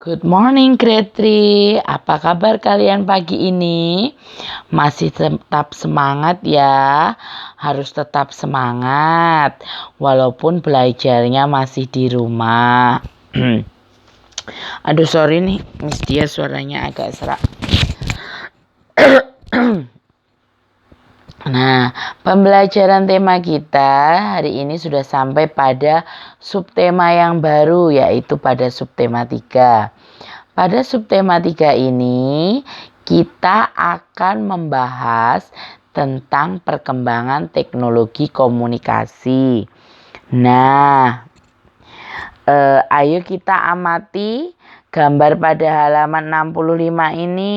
Good morning grade 3. Apa kabar kalian pagi ini? Masih tetap semangat ya? Harus tetap semangat walaupun belajarnya masih di rumah. Aduh sorry nih, Miss Dia suaranya agak serak. Nah, pembelajaran tema kita hari ini sudah sampai pada subtema yang baru, yaitu pada subtema 3. Pada subtema 3 ini, kita akan membahas tentang perkembangan teknologi komunikasi. Nah, ayo kita amati gambar pada halaman 65 ini.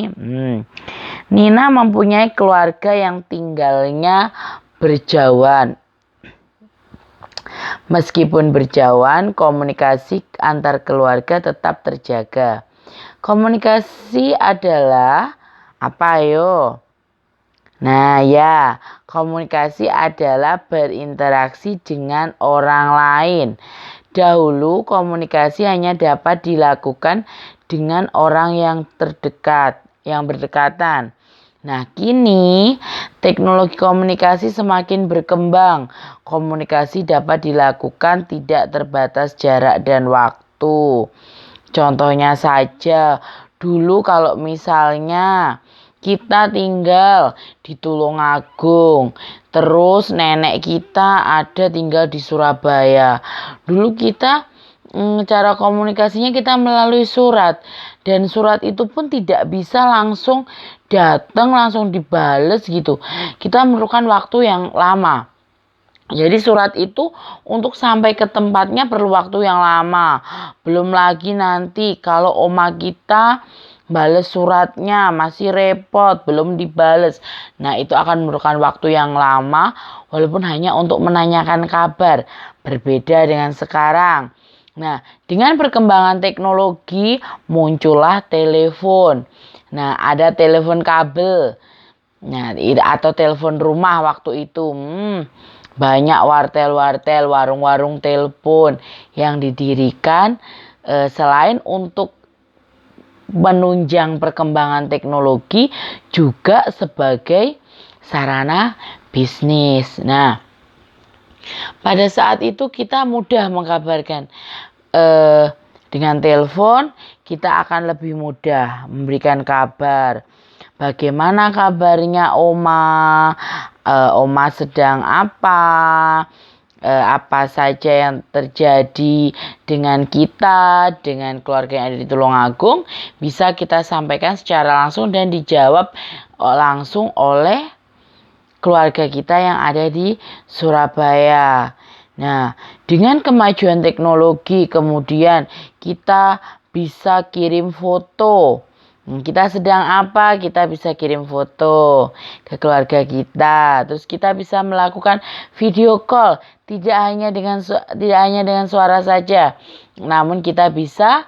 Nina mempunyai keluarga yang tinggalnya berjauhan. Meskipun berjauhan, komunikasi antar keluarga tetap terjaga. Komunikasi adalah apa ayo? Nah ya, komunikasi adalah berinteraksi dengan orang lain. Dahulu komunikasi hanya dapat dilakukan dengan orang yang terdekat, yang berdekatan. Nah, kini teknologi komunikasi semakin berkembang. Komunikasi dapat dilakukan tidak terbatas jarak dan waktu. Contohnya saja, dulu kalau misalnya kita tinggal di Tulungagung, terus nenek kita ada tinggal di Surabaya. Dulu kita cara komunikasinya kita melalui surat, dan surat itu pun tidak bisa langsung datang langsung dibales gitu. Kita memerlukan waktu yang lama. Jadi surat itu untuk sampai ke tempatnya perlu waktu yang lama. Belum lagi nanti kalau oma kita bales suratnya masih repot, belum dibales. Nah, itu akan memerlukan waktu yang lama walaupun hanya untuk menanyakan kabar. Berbeda dengan sekarang. Nah, dengan perkembangan teknologi muncullah telepon. Nah, ada telepon kabel. Nah, atau telepon rumah waktu itu. Banyak wartel-wartel, warung-warung telepon yang didirikan selain untuk menunjang perkembangan teknologi juga sebagai sarana bisnis. Nah, pada saat itu kita mudah mengkabarkan. Dengan telepon kita akan lebih mudah memberikan kabar. Bagaimana kabarnya oma? Oma sedang apa saja yang terjadi dengan kita, dengan keluarga yang ada di Tulungagung, bisa kita sampaikan secara langsung dan dijawab langsung oleh keluarga kita yang ada di Surabaya. Nah, dengan kemajuan teknologi kemudian kita bisa kirim foto. Kita sedang apa? Kita bisa kirim foto ke keluarga kita. Terus kita bisa melakukan video call, tidak hanya dengan suara saja. Namun kita bisa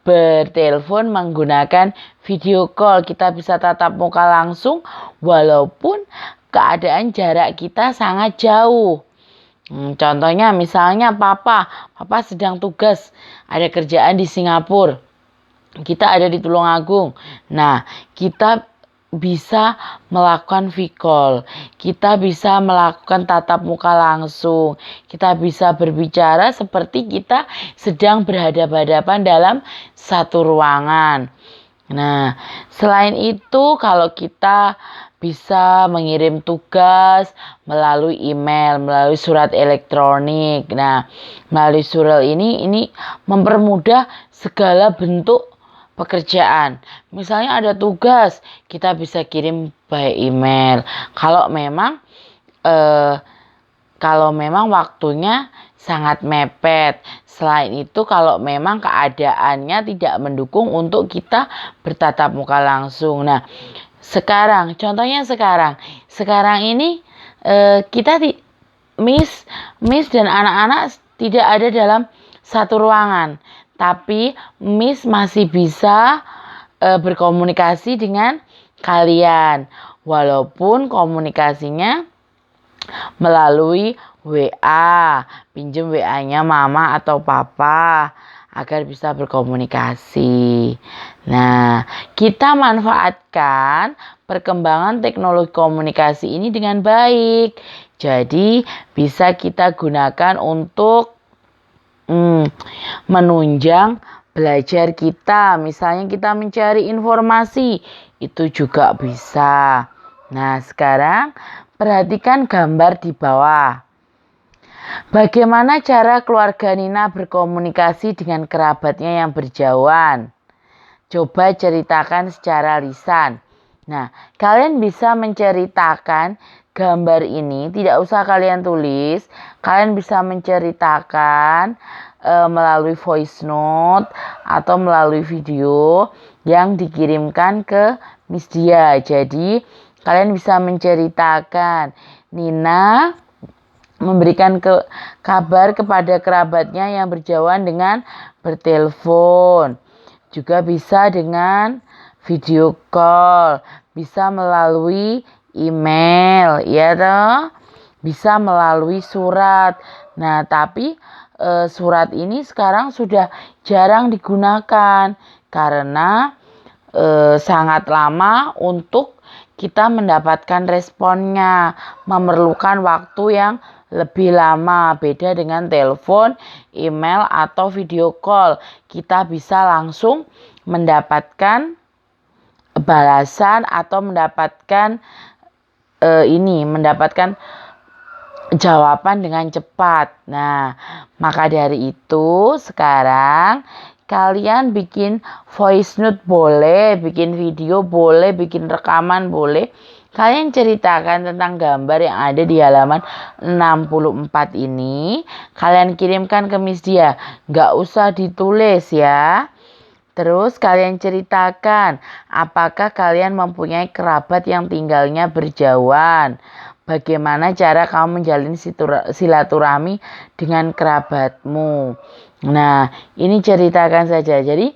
bertelepon menggunakan video call. Kita bisa tatap muka langsung walaupun keadaan jarak kita sangat jauh. Contohnya misalnya papa sedang tugas, ada kerjaan di Singapura. Kita ada di Tulungagung. Nah, kita bisa melakukan video call. Kita bisa melakukan tatap muka langsung. Kita bisa berbicara seperti kita sedang berhadapan-hadapan dalam satu ruangan. Nah, selain itu kalau kita bisa mengirim tugas melalui email, melalui surat elektronik. Nah, melalui surat ini mempermudah segala bentuk pekerjaan. Misalnya ada tugas, kita bisa kirim by email. Kalau memang waktunya sangat mepet. Selain itu kalau memang keadaannya tidak mendukung untuk kita bertatap muka langsung. Nah, contohnya sekarang ini kita Miss dan anak-anak tidak ada dalam satu ruangan, tapi Miss masih bisa berkomunikasi dengan kalian walaupun komunikasinya melalui WA, pinjam WA-nya mama atau papa, agar bisa berkomunikasi. Nah, kita manfaatkan perkembangan teknologi komunikasi ini dengan baik. Jadi, bisa kita gunakan untuk menunjang belajar kita. Misalnya kita mencari informasi, itu juga bisa. Nah, sekarang perhatikan gambar di bawah. Bagaimana cara keluarga Nina berkomunikasi dengan kerabatnya yang berjauhan? Coba ceritakan secara lisan. Nah, kalian bisa menceritakan gambar ini, tidak usah kalian tulis. Kalian bisa menceritakan melalui voice note atau melalui video yang dikirimkan ke Miss Dia. Jadi, kalian bisa menceritakan, Nina memberikan kabar kepada kerabatnya yang berjauhan dengan bertelepon. Juga bisa dengan video call, bisa melalui email, ya toh? Bisa melalui surat. Nah, tapi surat ini sekarang sudah jarang digunakan karena sangat lama untuk kita mendapatkan responnya, memerlukan waktu yang lebih lama. Beda dengan telepon, email, atau video call. Kita bisa langsung mendapatkan balasan atau mendapatkan jawaban dengan cepat. Nah, maka dari itu sekarang kalian bikin voice note boleh, bikin video boleh, bikin rekaman boleh. Kalian ceritakan tentang gambar yang ada di halaman 64 ini. Kalian kirimkan ke Miss Dia. Nggak usah ditulis ya. Terus kalian ceritakan apakah kalian mempunyai kerabat yang tinggalnya berjauhan. Bagaimana cara kamu menjalin silaturahmi dengan kerabatmu. Nah, ini ceritakan saja. Jadi,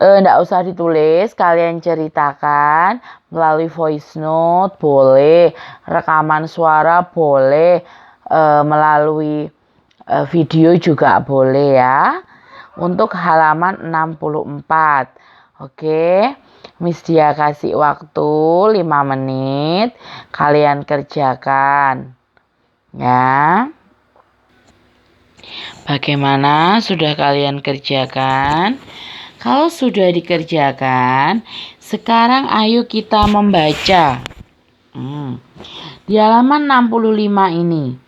enggak usah ditulis, kalian ceritakan melalui voice note boleh, rekaman suara boleh, melalui video juga boleh ya. Untuk halaman 64. Oke. Miss Dia kasih waktu 5 menit. Kalian kerjakan. Ya. Bagaimana sudah kalian kerjakan? Kalau sudah dikerjakan, sekarang ayo kita membaca. Di halaman 65 ini.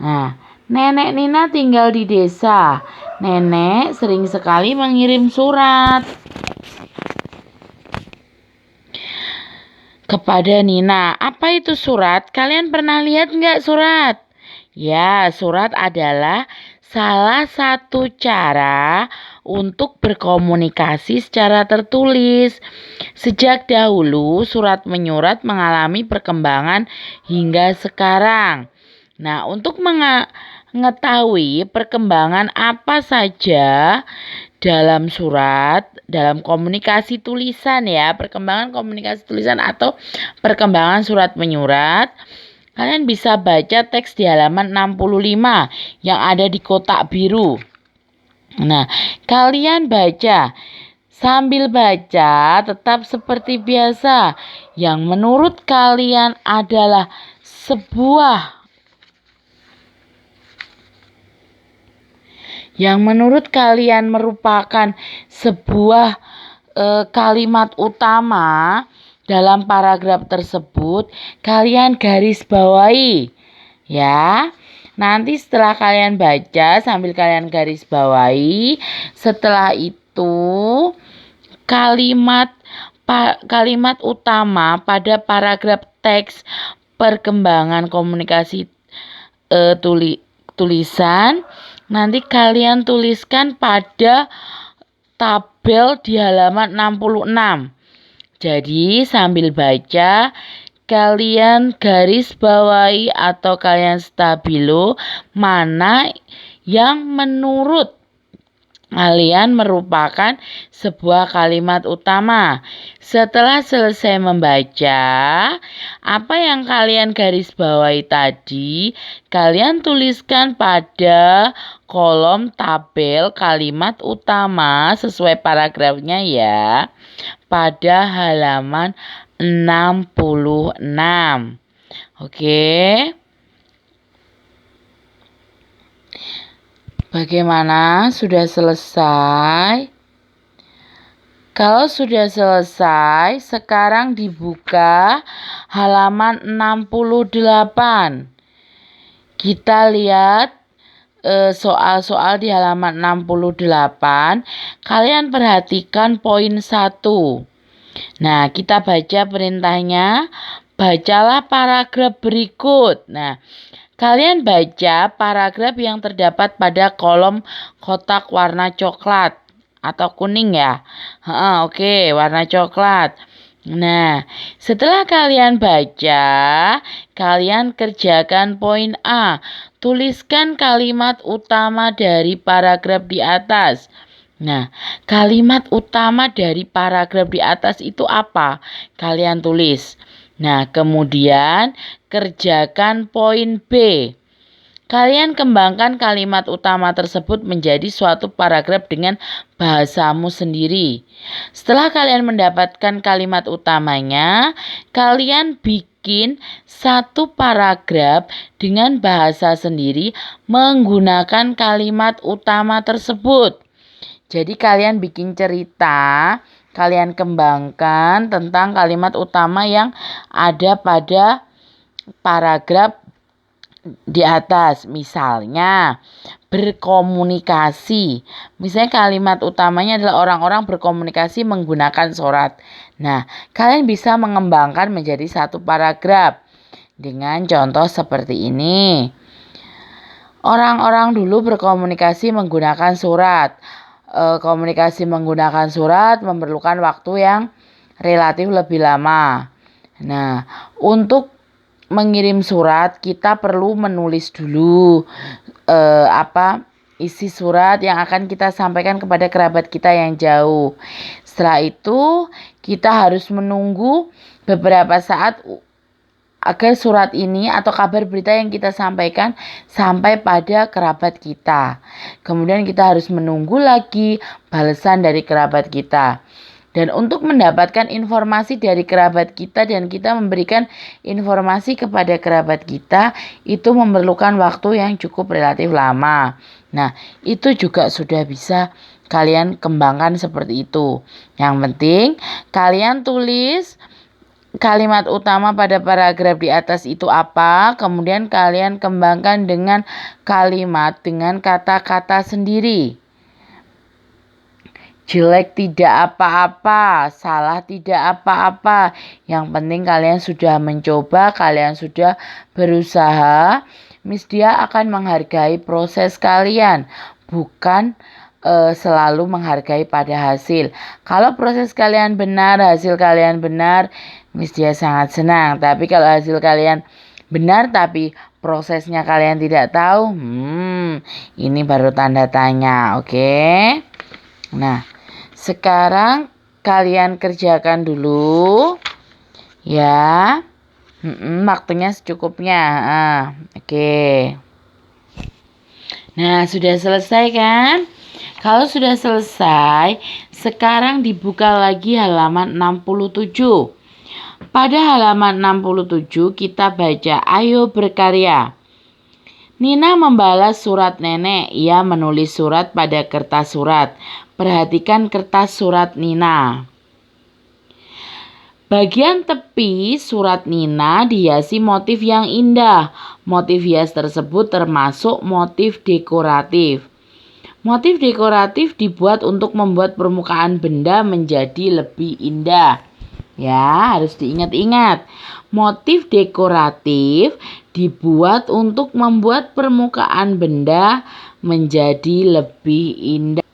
Nah, Nenek Nina tinggal di desa. Nenek sering sekali mengirim surat kepada Nina. Apa itu surat? Kalian pernah lihat nggak surat? Ya, surat adalah salah satu cara untuk berkomunikasi secara tertulis. Sejak dahulu, surat menyurat mengalami perkembangan hingga sekarang. Nah, untuk mengetahui perkembangan apa saja dalam surat, dalam komunikasi tulisan ya, perkembangan komunikasi tulisan atau perkembangan surat menyurat, kalian bisa baca teks di halaman 65 yang ada di kotak biru. Nah, kalian baca. Sambil baca, tetap seperti biasa. Yang menurut kalian adalah merupakan sebuah kalimat utama dalam paragraf tersebut, kalian garis bawahi ya. Nanti setelah kalian baca sambil kalian garis bawahi, setelah itu kalimat utama pada paragraf teks perkembangan komunikasi tulisan nanti kalian tuliskan pada tabel di halaman 66. Jadi sambil baca kalian garis bawahi atau kalian stabilo mana yang menurut kalian merupakan sebuah kalimat utama. Setelah selesai membaca, apa yang kalian garis bawahi tadi, kalian tuliskan pada kolom tabel kalimat utama sesuai paragrafnya ya, pada halaman 66. Oke. Bagaimana? Sudah selesai? Kalau sudah selesai, sekarang dibuka halaman 68. Kita lihat soal-soal di halaman 68. Kalian perhatikan poin 1. Nah, kita baca perintahnya. Bacalah paragraf berikut. Nah, kalian baca paragraf yang terdapat pada kolom kotak warna coklat atau kuning ya. Oke, warna coklat. Nah, setelah kalian baca, kalian kerjakan poin A. Tuliskan kalimat utama dari paragraf di atas. Nah, kalimat utama dari paragraf di atas itu apa? Kalian tulis. Nah, kemudian kerjakan poin B. Kalian kembangkan kalimat utama tersebut menjadi suatu paragraf dengan bahasamu sendiri. Setelah kalian mendapatkan kalimat utamanya, kalian bikin satu paragraf dengan bahasa sendiri menggunakan kalimat utama tersebut. Jadi kalian bikin cerita, kalian kembangkan tentang kalimat utama yang ada pada paragraf di atas. Misalnya berkomunikasi. Misalnya kalimat utamanya adalah orang-orang berkomunikasi menggunakan surat. Nah, kalian bisa mengembangkan menjadi satu paragraf dengan contoh seperti ini. Orang-orang dulu berkomunikasi menggunakan surat. Komunikasi menggunakan surat memerlukan waktu yang relatif lebih lama. Nah, untuk mengirim surat kita perlu menulis dulu isi surat yang akan kita sampaikan kepada kerabat kita yang jauh. Setelah itu kita harus menunggu beberapa saat agar surat ini atau kabar berita yang kita sampaikan sampai pada kerabat kita. Kemudian kita harus menunggu lagi balasan dari kerabat kita. Dan untuk mendapatkan informasi dari kerabat kita dan kita memberikan informasi kepada kerabat kita, itu memerlukan waktu yang cukup relatif lama. Nah, itu juga sudah bisa kalian kembangkan seperti itu. Yang penting kalian tulis kalimat utama pada paragraf di atas itu apa, kemudian kalian kembangkan dengan kalimat dengan kata-kata sendiri. Jelek tidak apa-apa, salah tidak apa-apa. Yang penting kalian sudah mencoba, kalian sudah berusaha. Miss Dia akan menghargai proses kalian, bukan selalu menghargai pada hasil. Kalau proses kalian benar, hasil kalian benar, Miss Dia sangat senang. Tapi kalau hasil kalian benar tapi prosesnya kalian tidak tahu, ini baru tanda tanya, oke? Nah, sekarang kalian kerjakan dulu ya. Waktunya secukupnya. Oke. Nah, sudah selesai kan? Kalau sudah selesai, sekarang dibuka lagi halaman 67. Pada halaman 67 kita baca, ayo berkarya. Nina membalas surat nenek. Ia menulis surat pada kertas surat. Perhatikan kertas surat Nina. Bagian tepi surat Nina dihiasi motif yang indah. Motif hias tersebut termasuk motif dekoratif. Motif dekoratif dibuat untuk membuat permukaan benda menjadi lebih indah. Ya, harus diingat-ingat. Motif dekoratif dibuat untuk membuat permukaan benda menjadi lebih indah.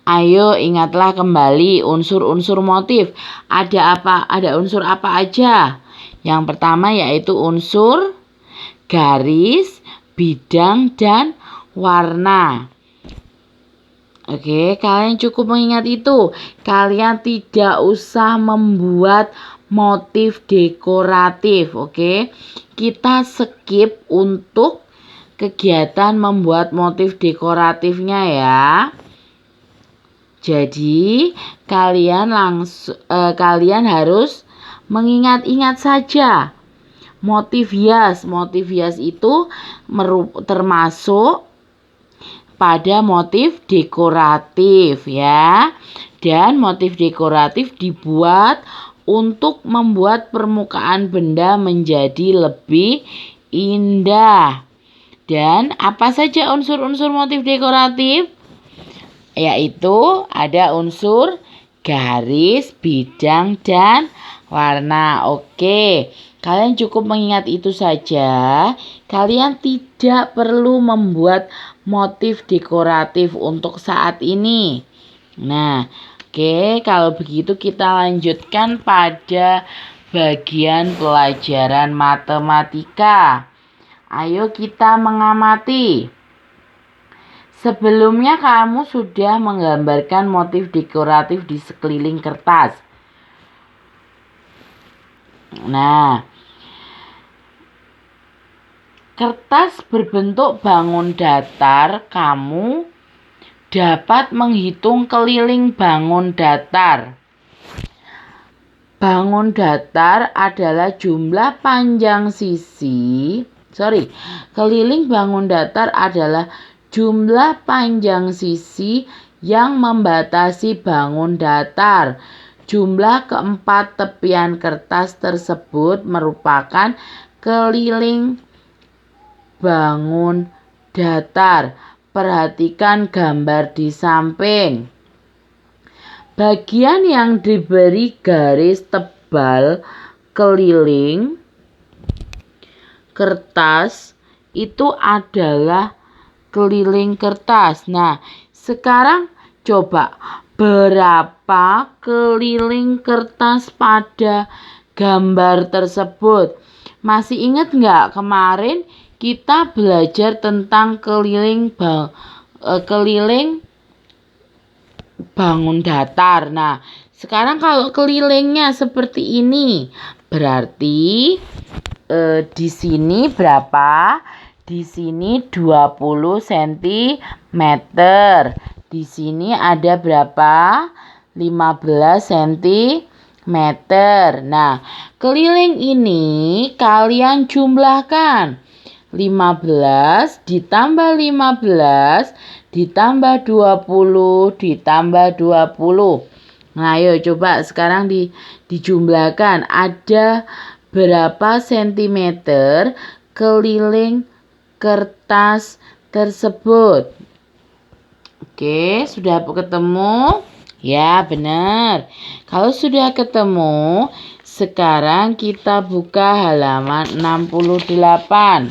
Ayo ingatlah kembali unsur-unsur motif. Ada apa? Ada unsur apa aja? Yang pertama yaitu unsur garis, bidang, dan warna. Oke, kalian cukup mengingat itu. Kalian tidak usah membuat motif dekoratif, oke? Kita skip untuk kegiatan membuat motif dekoratifnya ya. Jadi, kalian harus mengingat-ingat saja motif hias. Motif hias itu termasuk pada motif dekoratif ya. Dan motif dekoratif dibuat untuk membuat permukaan benda menjadi lebih indah. Dan apa saja unsur-unsur motif dekoratif? Yaitu ada unsur garis, bidang, dan warna. Oke, kalian cukup mengingat itu saja. Kalian tidak perlu membuat motif dekoratif untuk saat ini. Nah, oke, kalau begitu kita lanjutkan pada bagian pelajaran matematika. Ayo kita mengamati. Sebelumnya kamu sudah menggambarkan motif dekoratif di sekeliling kertas. Nah, kertas berbentuk bangun datar, kamu dapat menghitung keliling bangun datar. Bangun datar adalah jumlah panjang sisi. Keliling bangun datar adalah jumlah panjang sisi yang membatasi bangun datar. Jumlah keempat tepian kertas tersebut merupakan keliling bangun datar. Perhatikan gambar di samping. Bagian yang diberi garis tebal keliling kertas itu adalah keliling kertas. Nah, sekarang coba berapa keliling kertas pada gambar tersebut? Masih ingat nggak kemarin kita belajar tentang keliling bangun datar. Nah, sekarang kalau kelilingnya seperti ini, berarti di sini berapa? Di sini 20 cm. Di sini ada berapa? 15 cm. Nah, keliling ini kalian jumlahkan. 15 ditambah 15 ditambah 20 ditambah 20. Nah, ayo coba sekarang dijumlahkan. Ada berapa sentimeter keliling kertas tersebut? Oke, sudah ketemu? Ya, benar. Kalau sudah ketemu, sekarang kita buka halaman 68.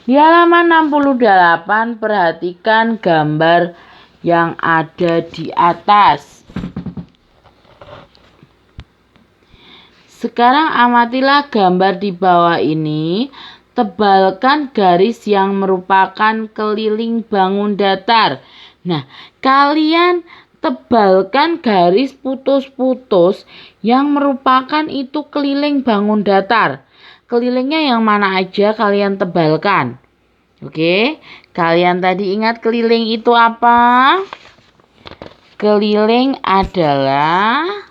Di halaman 68, perhatikan gambar yang ada di atas. Sekarang amatilah gambar di bawah ini. Tebalkan garis yang merupakan keliling bangun datar. Nah, kalian tebalkan garis putus-putus yang merupakan itu keliling bangun datar. Kelilingnya yang mana aja kalian tebalkan. Oke, kalian tadi ingat keliling itu apa? Keliling adalah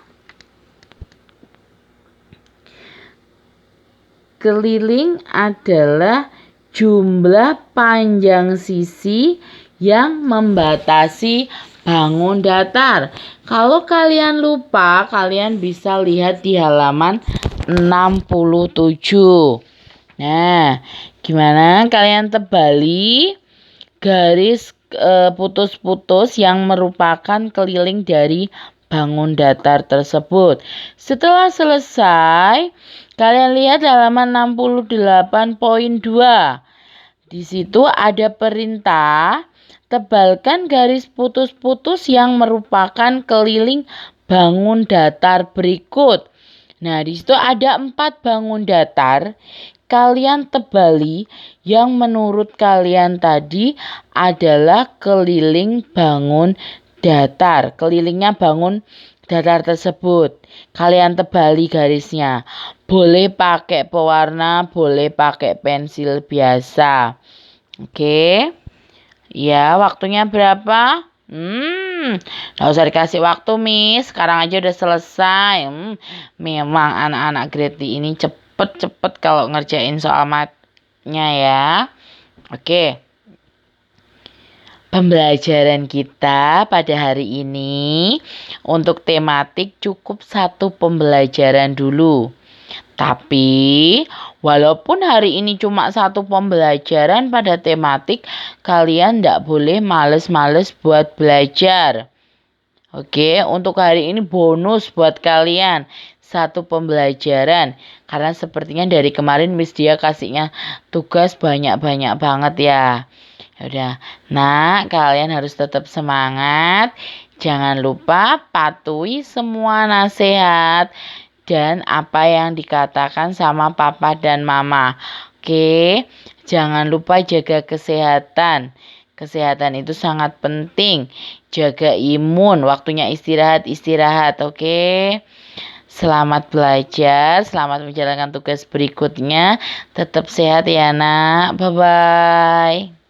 jumlah panjang sisi yang membatasi bangun datar. Kalau kalian lupa, kalian bisa lihat di halaman 67. Nah, gimana kalian tebali garis putus-putus yang merupakan keliling dari bangun datar tersebut. Setelah selesai, kalian lihat halaman 68.2. Di situ ada perintah, tebalkan garis putus-putus yang merupakan keliling bangun datar berikut. Nah, di situ ada 4 bangun datar. kalian tebali yang menurut kalian tadi adalah keliling bangun datar. Kelilingnya bangun datar tersebut. Kalian tebali garisnya. Boleh pakai pewarna, boleh pakai pensil biasa. Oke. Ya, waktunya berapa? Nggak usah dikasih waktu, Miss. Sekarang aja udah selesai. Memang anak-anak grade D ini cepet kalau ngerjain soal matnya ya. Oke. Pembelajaran kita pada hari ini untuk tematik cukup satu pembelajaran dulu. Tapi walaupun hari ini cuma satu pembelajaran pada tematik, kalian tidak boleh males-males buat belajar. Oke, untuk hari ini bonus buat kalian satu pembelajaran. Karena sepertinya dari kemarin Miss Dia kasihnya tugas banyak-banyak banget ya. Yaudah, nah kalian harus tetap semangat. Jangan lupa patuhi semua nasihat dan apa yang dikatakan sama papa dan mama. Oke, jangan lupa jaga kesehatan. Kesehatan itu sangat penting. Jaga imun, waktunya istirahat, oke? Selamat belajar, selamat menjalankan tugas berikutnya. Tetap sehat ya, Nak. Bye-bye.